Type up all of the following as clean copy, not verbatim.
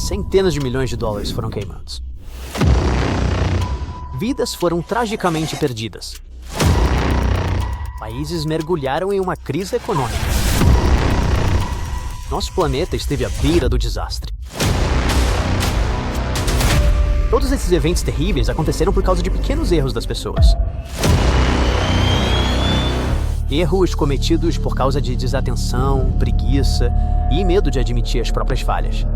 centenas de milhões de dólares foram queimados. Vidas foram tragicamente perdidas. Países mergulharam em uma crise econômica. Nosso planeta esteve à beira do desastre. Todos esses eventos terríveis aconteceram por causa de pequenos erros das pessoas. Erros cometidos por causa de desatenção, preguiça e medo de admitir as próprias falhas.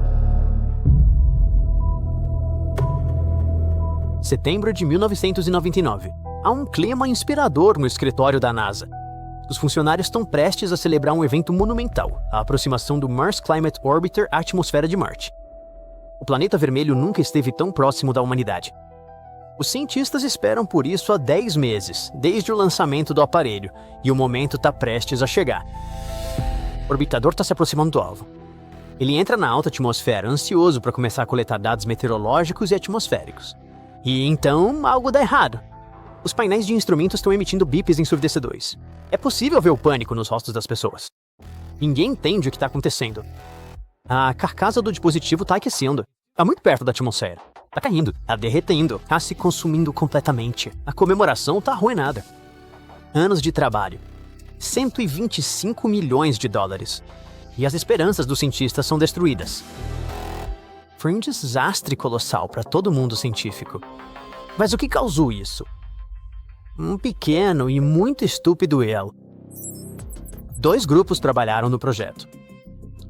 Setembro de 1999. Há um clima inspirador no escritório da NASA. Os funcionários estão prestes a celebrar um evento monumental, a aproximação do Mars Climate Orbiter à atmosfera de Marte. O planeta vermelho nunca esteve tão próximo da humanidade. Os cientistas esperam por isso há 10 meses, desde o lançamento do aparelho, e o momento está prestes a chegar. O orbitador está se aproximando do alvo. Ele entra na alta atmosfera, ansioso para começar a coletar dados meteorológicos e atmosféricos. E então, algo dá errado. Os painéis de instrumentos estão emitindo bips ensurdecedores. É possível ver o pânico nos rostos das pessoas. Ninguém entende o que está acontecendo. A carcaça do dispositivo está aquecendo. Está muito perto da atmosfera. Está caindo, está derretendo, está se consumindo completamente. A comemoração está arruinada. Anos de trabalho. 125 milhões de dólares. E as esperanças dos cientistas são destruídas. Foi um desastre colossal para todo mundo científico. Mas o que causou isso? Um pequeno e muito estúpido erro. 2 grupos trabalharam no projeto.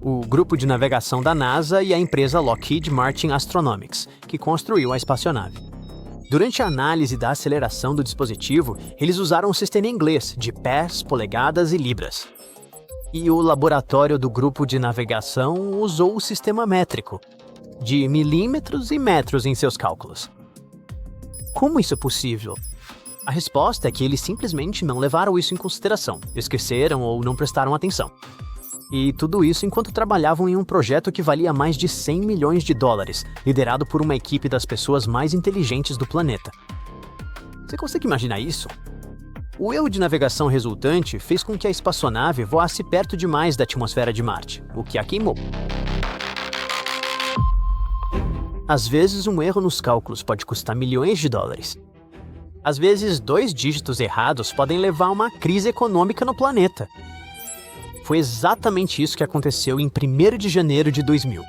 O grupo de navegação da NASA e a empresa Lockheed Martin Astronomics, que construiu a espaçonave. Durante a análise da aceleração do dispositivo, eles usaram um sistema em inglês de pés, polegadas e libras. E o laboratório do grupo de navegação usou o sistema métrico, de milímetros e metros em seus cálculos. Como isso é possível? A resposta é que eles simplesmente não levaram isso em consideração, esqueceram ou não prestaram atenção. E tudo isso enquanto trabalhavam em um projeto que valia mais de 100 milhões de dólares, liderado por uma equipe das pessoas mais inteligentes do planeta. Você consegue imaginar isso? O erro de navegação resultante fez com que a espaçonave voasse perto demais da atmosfera de Marte, o que a queimou. Às vezes, um erro nos cálculos pode custar milhões de dólares. Às vezes, 2 dígitos errados podem levar a uma crise econômica no planeta. Foi exatamente isso que aconteceu em 1º de janeiro de 2000.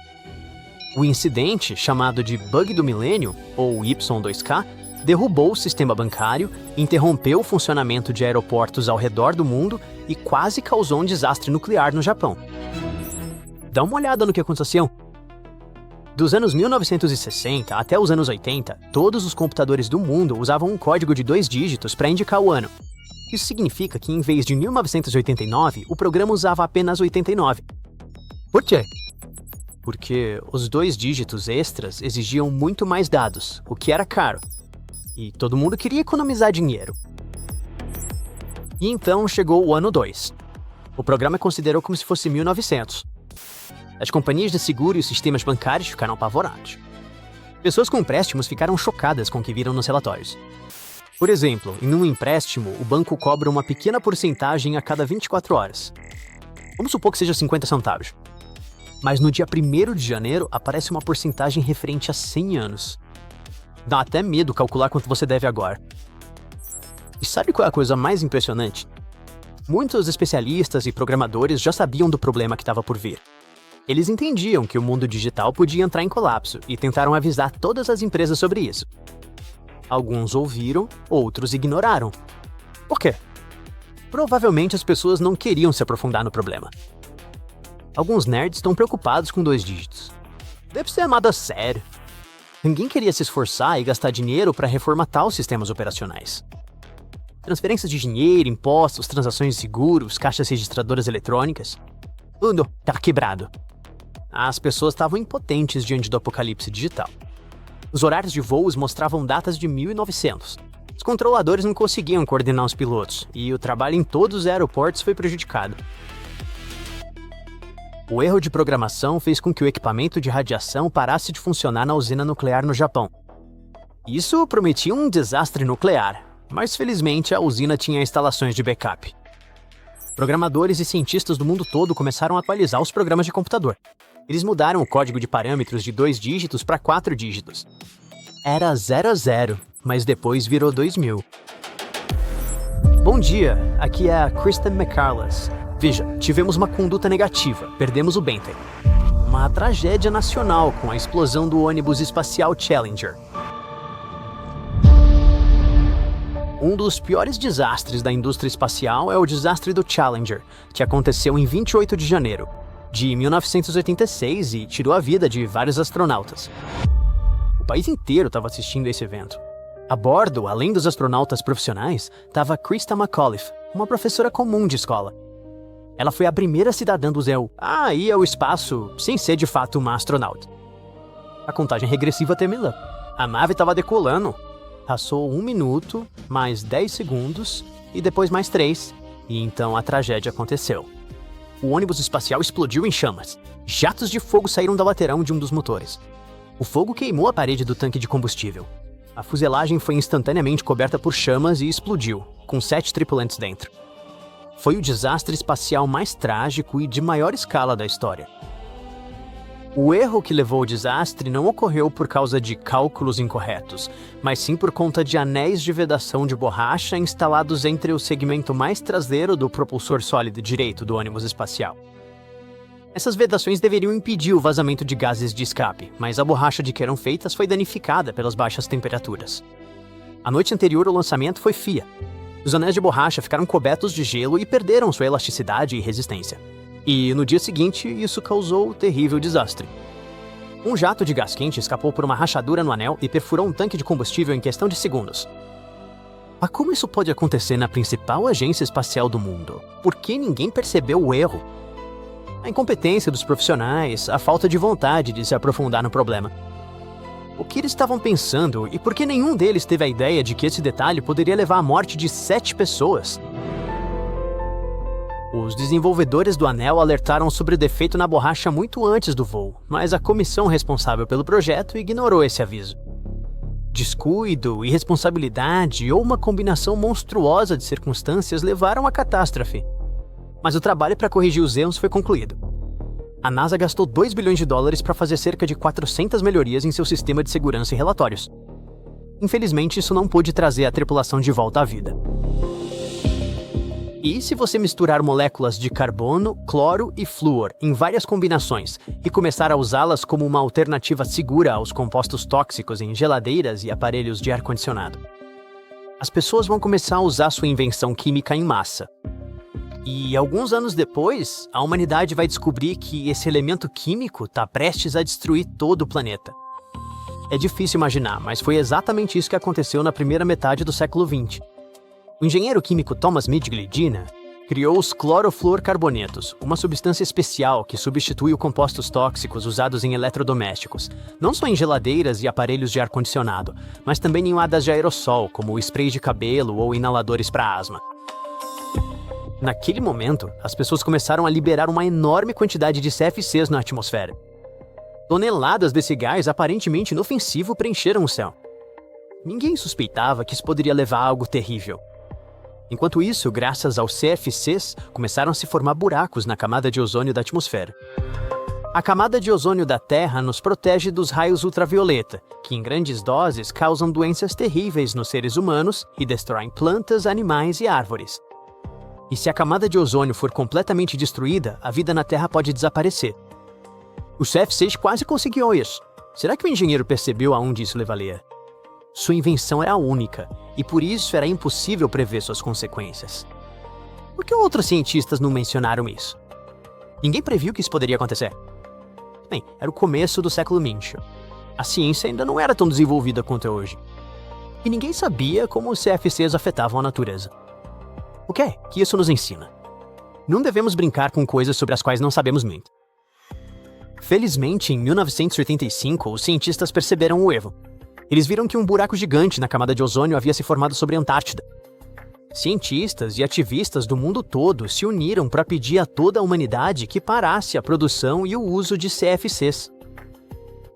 O incidente, chamado de Bug do Milênio, ou Y2K, derrubou o sistema bancário, interrompeu o funcionamento de aeroportos ao redor do mundo e quase causou um desastre nuclear no Japão. Dá uma olhada no que aconteceu. Dos anos 1960 até os anos 80, todos os computadores do mundo usavam um código de 2 dígitos para indicar o ano. Isso significa que, em vez de 1989, o programa usava apenas 89. Por quê? Porque os 2 dígitos extras exigiam muito mais dados, o que era caro. E todo mundo queria economizar dinheiro. E então chegou o ano 2. O programa considerou como se fosse 1900. As companhias de seguro e os sistemas bancários ficaram apavorados. Pessoas com empréstimos ficaram chocadas com o que viram nos relatórios. Por exemplo, em um empréstimo, o banco cobra uma pequena porcentagem a cada 24 horas. Vamos supor que seja 50 centavos. Mas no dia 1º de janeiro, aparece uma porcentagem referente a 100 anos. Dá até medo calcular quanto você deve agora. E sabe qual é a coisa mais impressionante? Muitos especialistas e programadores já sabiam do problema que estava por vir. Eles entendiam que o mundo digital podia entrar em colapso e tentaram avisar todas as empresas sobre isso. Alguns ouviram, outros ignoraram. Por quê? Provavelmente as pessoas não queriam se aprofundar no problema. Alguns nerds estão preocupados com 2 dígitos. Deve ser nada sério. Ninguém queria se esforçar e gastar dinheiro para reformatar os sistemas operacionais. Transferências de dinheiro, impostos, transações de seguros, caixas registradoras eletrônicas. Tudo estava quebrado. As pessoas estavam impotentes diante do apocalipse digital. Os horários de voos mostravam datas de 1900. Os controladores não conseguiam coordenar os pilotos, e o trabalho em todos os aeroportos foi prejudicado. O erro de programação fez com que o equipamento de radiação parasse de funcionar na usina nuclear no Japão. Isso prometia um desastre nuclear, mas felizmente a usina tinha instalações de backup. Programadores e cientistas do mundo todo começaram a atualizar os programas de computador. Eles mudaram o código de parâmetros de 2 dígitos para 4 dígitos. Era 00, mas depois virou 2000. Bom dia, aqui é a Kristen McCarless. Veja, tivemos uma conduta negativa, perdemos o Bentley. Uma tragédia nacional com a explosão do ônibus espacial Challenger. Um dos piores desastres da indústria espacial é o desastre do Challenger, que aconteceu em 28 de janeiro de 1986 e tirou a vida de vários astronautas. O país inteiro estava assistindo a esse evento. A bordo, além dos astronautas profissionais, estava Christa McAuliffe, uma professora comum de escola. Ela foi a primeira cidadã do céu a ir ao espaço sem ser de fato uma astronauta. A contagem regressiva terminou. A nave estava decolando. Passou 1 minuto, mais 10 segundos e depois mais 3. E então a tragédia aconteceu. O ônibus espacial explodiu em chamas. Jatos de fogo saíram da lateral de um dos motores. O fogo queimou a parede do tanque de combustível. A fuselagem foi instantaneamente coberta por chamas e explodiu, com 7 tripulantes dentro. Foi o desastre espacial mais trágico e de maior escala da história. O erro que levou ao desastre não ocorreu por causa de cálculos incorretos, mas sim por conta de anéis de vedação de borracha instalados entre o segmento mais traseiro do propulsor sólido direito do ônibus espacial. Essas vedações deveriam impedir o vazamento de gases de escape, mas a borracha de que eram feitas foi danificada pelas baixas temperaturas. A noite anterior ao lançamento foi fria. Os anéis de borracha ficaram cobertos de gelo e perderam sua elasticidade e resistência. E no dia seguinte, isso causou um terrível desastre. Um jato de gás quente escapou por uma rachadura no anel e perfurou um tanque de combustível em questão de segundos. Mas como isso pode acontecer na principal agência espacial do mundo? Por que ninguém percebeu o erro? A incompetência dos profissionais, a falta de vontade de se aprofundar no problema. O que eles estavam pensando e por que nenhum deles teve a ideia de que esse detalhe poderia levar à morte de 7 pessoas? Os desenvolvedores do anel alertaram sobre o defeito na borracha muito antes do voo, mas a comissão responsável pelo projeto ignorou esse aviso. Descuido, irresponsabilidade ou uma combinação monstruosa de circunstâncias levaram à catástrofe. Mas o trabalho para corrigir os erros foi concluído. A NASA gastou 2 bilhões de dólares para fazer cerca de 400 melhorias em seu sistema de segurança e relatórios. Infelizmente, isso não pôde trazer a tripulação de volta à vida. E se você misturar moléculas de carbono, cloro e flúor em várias combinações e começar a usá-las como uma alternativa segura aos compostos tóxicos em geladeiras e aparelhos de ar-condicionado? As pessoas vão começar a usar sua invenção química em massa. E alguns anos depois, a humanidade vai descobrir que esse elemento químico está prestes a destruir todo o planeta. É difícil imaginar, mas foi exatamente isso que aconteceu na primeira metade do século XX. O engenheiro químico Thomas Midgley-Dinah criou os clorofluorcarbonetos, uma substância especial que substitui os compostos tóxicos usados em eletrodomésticos, não só em geladeiras e aparelhos de ar-condicionado, mas também em ladas de aerossol, como sprays de cabelo ou inaladores para asma. Naquele momento, as pessoas começaram a liberar uma enorme quantidade de CFCs na atmosfera. Toneladas desse gás aparentemente inofensivo preencheram o céu. Ninguém suspeitava que isso poderia levar a algo terrível. Enquanto isso, graças aos CFCs, começaram a se formar buracos na camada de ozônio da atmosfera. A camada de ozônio da Terra nos protege dos raios ultravioleta, que em grandes doses causam doenças terríveis nos seres humanos e destroem plantas, animais e árvores. E se a camada de ozônio for completamente destruída, a vida na Terra pode desaparecer. O CFC quase conseguiu isso. Será que o engenheiro percebeu aonde isso levaria? Sua invenção era única, e por isso era impossível prever suas consequências. Por que outros cientistas não mencionaram isso? Ninguém previu que isso poderia acontecer. Bem, era o começo do século XX. A ciência ainda não era tão desenvolvida quanto é hoje. E ninguém sabia como os CFCs afetavam a natureza. O que é que isso nos ensina? Não devemos brincar com coisas sobre as quais não sabemos muito. Felizmente, em 1985, os cientistas perceberam o erro. Eles viram que um buraco gigante na camada de ozônio havia se formado sobre a Antártida. Cientistas e ativistas do mundo todo se uniram para pedir a toda a humanidade que parasse a produção e o uso de CFCs.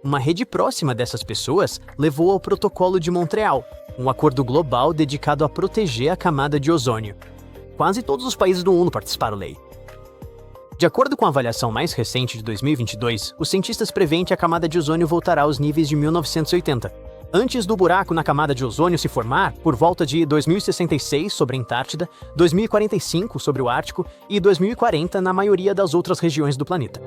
Uma rede próxima dessas pessoas levou ao Protocolo de Montreal, um acordo global dedicado a proteger a camada de ozônio. Quase todos os países do mundo participaram da lei. De acordo com a avaliação mais recente de 2022, os cientistas preveem que a camada de ozônio voltará aos níveis de 1980, antes do buraco na camada de ozônio se formar por volta de 2066 sobre a Antártida, 2045 sobre o Ártico e 2040 na maioria das outras regiões do planeta.